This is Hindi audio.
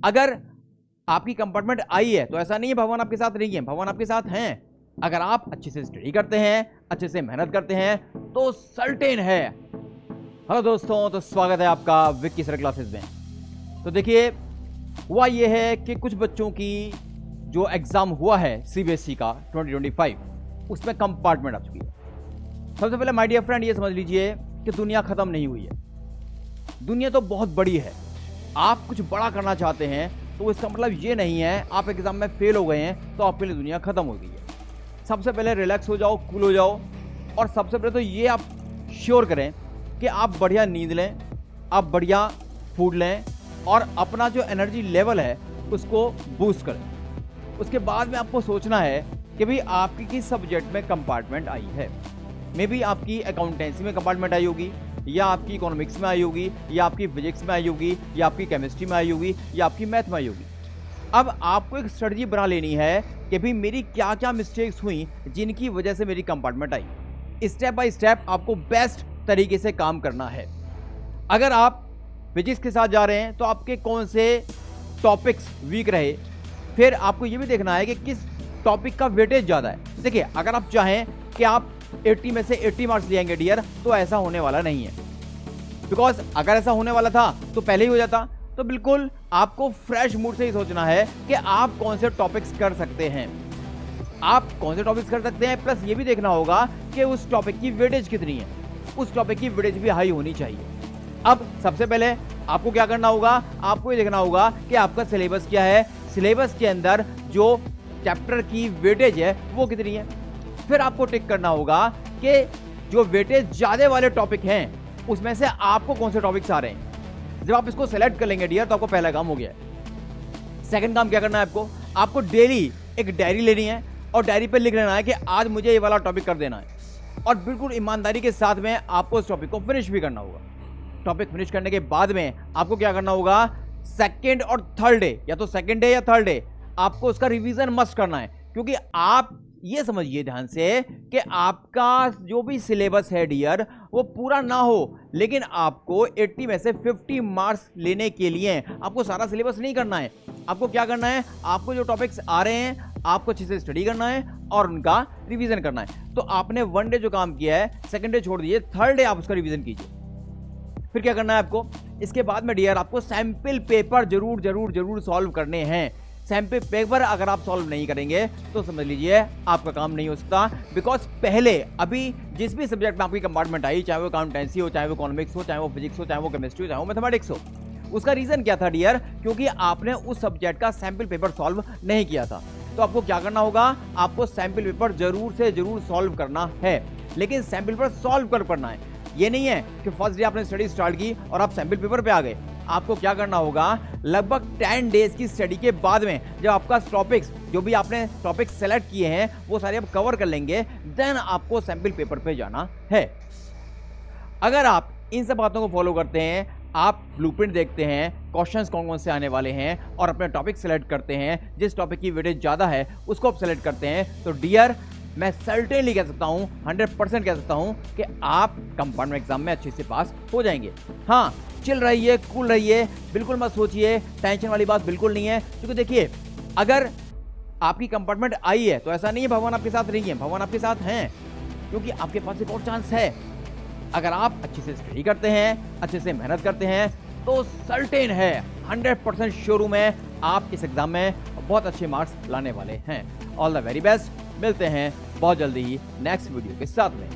अगर आपकी कंपार्टमेंट आई है तो ऐसा नहीं है भगवान आपके साथ नहीं है, भगवान आपके साथ हैं। अगर आप अच्छे से स्टडी करते हैं, अच्छे से मेहनत करते हैं तो सर्टेन है। हेलो दोस्तों, तो स्वागत है आपका विक्की सर क्लासेस में। तो देखिए, हुआ ये है कि कुछ बच्चों की जो एग्जाम हुआ है सीबीएसई का 2025, उसमें कंपार्टमेंट आ चुकी है। सबसे पहले माय डियर फ्रेंड ये समझ लीजिए कि दुनिया खत्म नहीं हुई है। दुनिया तो बहुत बड़ी है। आप कुछ बड़ा करना चाहते हैं तो इसका मतलब ये नहीं है आप एग्जाम में फेल हो गए हैं तो आपके लिए दुनिया खत्म हो गई है। सबसे पहले रिलैक्स हो जाओ, कूल हो जाओ, और सबसे पहले तो ये आप श्योर करें कि आप बढ़िया नींद लें, आप बढ़िया फूड लें और अपना जो एनर्जी लेवल है उसको बूस्ट करें। उसके बाद में आपको सोचना है कि भाई आपकी किस सब्जेक्ट में कंपार्टमेंट आई है। मे बी आपकी अकाउंटेंसी में कंपार्टमेंट आई होगी, या आपकी इकोनॉमिक्स में आई होगी, या आपकी फिजिक्स में आई होगी, या आपकी केमिस्ट्री में आई होगी, या आपकी मैथ में आई होगी। अब आपको एक स्ट्रेटजी बना लेनी है कि भाई मेरी क्या क्या मिस्टेक्स हुई जिनकी वजह से मेरी compartment I. Step by step आपको बेस्ट तरीके से काम करना है। अगर आप फिजिक्स के साथ जा रहे हैं तो आपके कौन से टॉपिक्स वीक रहे, फिर आपको ये भी देखना है कि किस टॉपिक का वेटेज ज़्यादा है। देखिए, अगर आप चाहें कि आप 80 में से 80 मार्क्स ले आएंगे डियर, तो ऐसा होने वाला नहीं है। बिकॉज अगर ऐसा होने वाला था तो पहले ही हो जाता। तो बिल्कुल आपको फ्रेश मूड से ही सोचना है कि आप कौन से टॉपिक्स कर सकते हैं, आप कौन से टॉपिक्स कर सकते हैं, प्लस ये भी देखना होगा कि उस टॉपिक की वेटेज कितनी है। उस टॉपिक की वेटेज भी हाई होनी चाहिए। अब सबसे पहले आपको क्या करना होगा, आपको ये देखना होगा कि आपका सिलेबस क्या है, सिलेबस के अंदर जो चैप्टर की वेटेज है वो कितनी है। फिर आपको टिक करना होगा कि जो वेटेज ज्यादा वाले टॉपिक हैं उसमें से आपको कौन से टॉपिक्स आ रहे हैं। जब आप इसको सेलेक्ट कर लेंगे डियर तो आपको पहला काम हो गया है। सेकंड काम क्या करना है, आपको डेली एक डायरी लेनी है और डायरी पे लिख लेना है कि आज मुझे ये वाला टॉपिक कर देना है, और बिल्कुल ईमानदारी के साथ में आपको उस टॉपिक को फिनिश भी करना होगा। टॉपिक फिनिश करने के बाद में आपको क्या करना होगा, सेकेंड और थर्ड डे, या तो सेकेंड डे या थर्ड डे, आपको उसका रिवीजन मस्ट करना है। क्योंकि आप ये समझिए ध्यान से कि आपका जो भी सिलेबस है डियर वो पूरा ना हो, लेकिन आपको 80 में से 50 मार्क्स लेने के लिए आपको सारा सिलेबस नहीं करना है। आपको क्या करना है, आपको जो टॉपिक्स आ रहे हैं आपको अच्छे से स्टडी करना है और उनका रिवीजन करना है। तो आपने वन डे जो काम किया है, सेकंड डे छोड़ दीजिए, थर्ड डे आप उसका रिवीजन कीजिए। फिर क्या करना है आपको, इसके बाद में डियर आपको सैंपल पेपर जरूर जरूर जरूर सॉल्व करने हैं। सैंपल पेपर अगर आप सॉल्व नहीं करेंगे तो समझ लीजिए आपका काम नहीं हो सकता। बिकॉज पहले अभी जिस भी सब्जेक्ट में आपकी कंपार्टमेंट आई, चाहे वो अकाउंटेंसी हो, चाहे वो इकोनॉमिक्स हो, चाहे वो फिजिक्स हो, चाहे वो केमिस्ट्री हो, चाहे वो मैथमेटिक्स हो, उसका रीजन क्या था डियर, क्योंकि आपने उस सब्जेक्ट का सैंपल पेपर सॉल्व नहीं किया था। तो आपको क्या करना होगा, आपको सैंपल पेपर जरूर से जरूर सॉल्व करना है, लेकिन सैंपल पेपर सॉल्व कर पढ़ना है। ये नहीं है कि फर्स्ट डे आपने स्टडी स्टार्ट की और आप सैंपल पेपर पे आ गए। आपको क्या करना होगा, लगभग 10 डेज की स्टडी के बाद में जब आपका टॉपिक्स जो भी आपने टॉपिक्स सेलेक्ट किए हैं वो सारे आप कवर कर लेंगे, देन आपको सैंपल पेपर पे जाना है। अगर आप इन सब बातों को फॉलो करते हैं, आप ब्लूप्रिंट देखते हैं, क्वेश्चंस कौन कौन से आने वाले हैं और अपने टॉपिक सेलेक्ट करते हैं, जिस टॉपिक की वेटेज ज़्यादा है उसको आप सेलेक्ट करते हैं, तो डियर मैं सर्टेनली कह सकता हूँ, 100% कह सकता हूँ कि आप कंपार्टमेंट एग्जाम में अच्छे से पास हो जाएंगे। हाँ, चिल रहिए, कूल रहिए, बिल्कुल मत सोचिए, टेंशन वाली बात बिल्कुल नहीं है। क्योंकि देखिए, अगर आपकी कंपार्टमेंट आई है तो ऐसा नहीं है भगवान आपके साथ नहीं है, भगवान आपके साथ हैं, क्योंकि आपके पास एक और चांस है। अगर आप अच्छे से स्टडी करते हैं, अच्छे से मेहनत करते हैं, तो सर्टेन है, 100% श्योर हूं मैं, आप इस एग्जाम में बहुत अच्छे मार्क्स लाने वाले हैं। All the very best. मिलते हैं बहुत जल्दी ही नेक्स्ट वीडियो के साथ में।